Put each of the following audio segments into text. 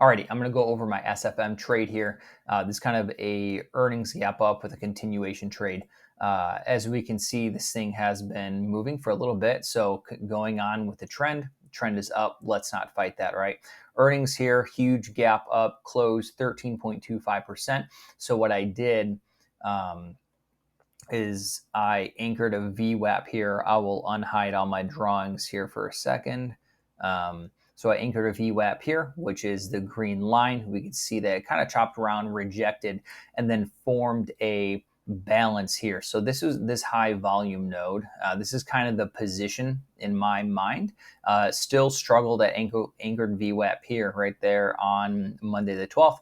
Alrighty, I'm going to go over my SFM trade here. This is kind of a earnings gap up with a continuation trade. As we can see, this thing has been moving for a little bit. So going on with the trend is up. Let's not fight that, right? Earnings here, huge gap up, closed 13.25%. So what I did is I anchored a VWAP here. I will unhide all my drawings here for a second. So I anchored a VWAP here, which is the green line. We can see that it kind of chopped around, rejected, and then formed a balance here. So this is this high volume node. This is kind of the position in my mind. Still struggled at anchored VWAP here, right there on Monday the 12th.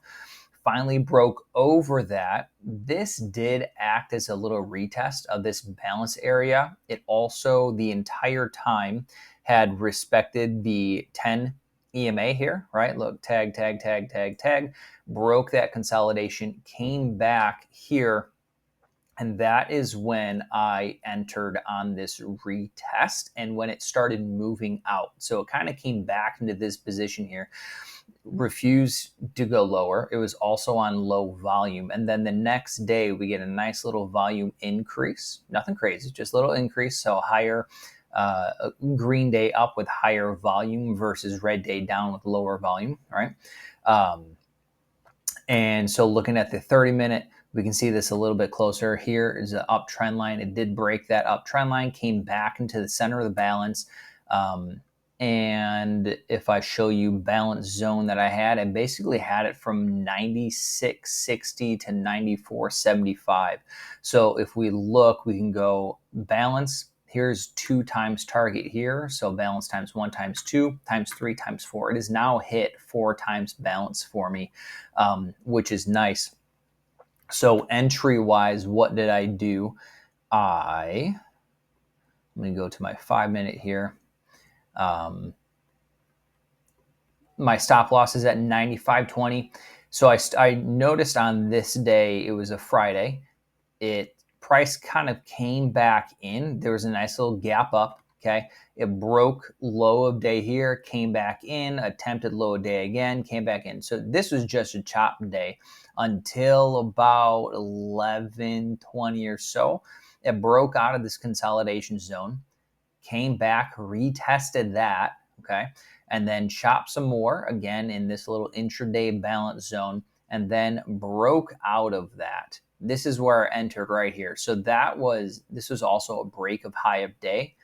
Finally broke over that. This did act as a little retest of this balance area. It also the entire time had respected the 10 EMA here, right? Look, tag, broke that consolidation, came back here. And that is when I entered on this retest and when it started moving out. So it kind of came back into this position here, refused to go lower. It was also on low volume. And then the next day we get a nice little volume increase. Nothing crazy, just a little increase. So higher green day up with higher volume versus red day down with lower volume, right? And so looking at the 30-minute, we can see this a little bit closer. Here is an uptrend line. It did break that uptrend line, came back into the center of the balance. And if I show you balance zone that I basically had it from 96.60 to 94.75. So if we look, we can go balance. Here's 2 times target here. So balance times 1 times 2 times 3 times 4. It has now hit 4 times balance for me, which is nice. So entry wise, what did I do? Let me go to my 5-minute here. My stop loss is at 95.20. So I noticed on this day, it was a Friday, price kind of came back in. There was a nice little gap up. Okay. It broke low of day here, came back in, attempted low of day again, came back in. So this was just a chop day until about 11:20 or so. It broke out of this consolidation zone, came back, retested that. Okay. And then chopped some more again in this little intraday balance zone and then broke out of that. This is where I entered right here. So this was also a break of high of day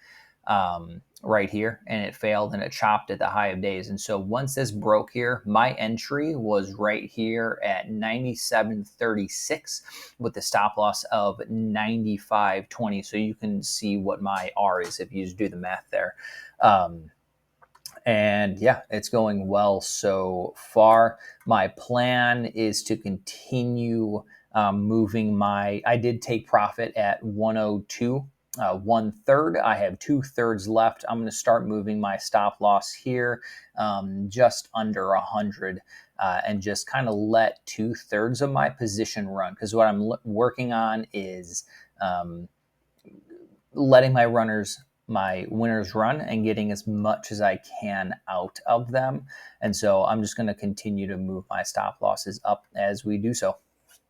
right here, and it failed and it chopped at the high of days. And so once this broke here, my entry was right here at 97.36 with the stop loss of 95.20. So you can see what my R is if you just do the math there. And yeah, it's going well so far. My plan is to continue moving I did take profit at 102, 1/3. I have 2/3 left. I'm going to start moving my stop loss here just under 100 and just kind of let 2/3 of my position run. Because what I'm working on is letting my winners run and getting as much as I can out of them. And so I'm just going to continue to move my stop losses up as we do so.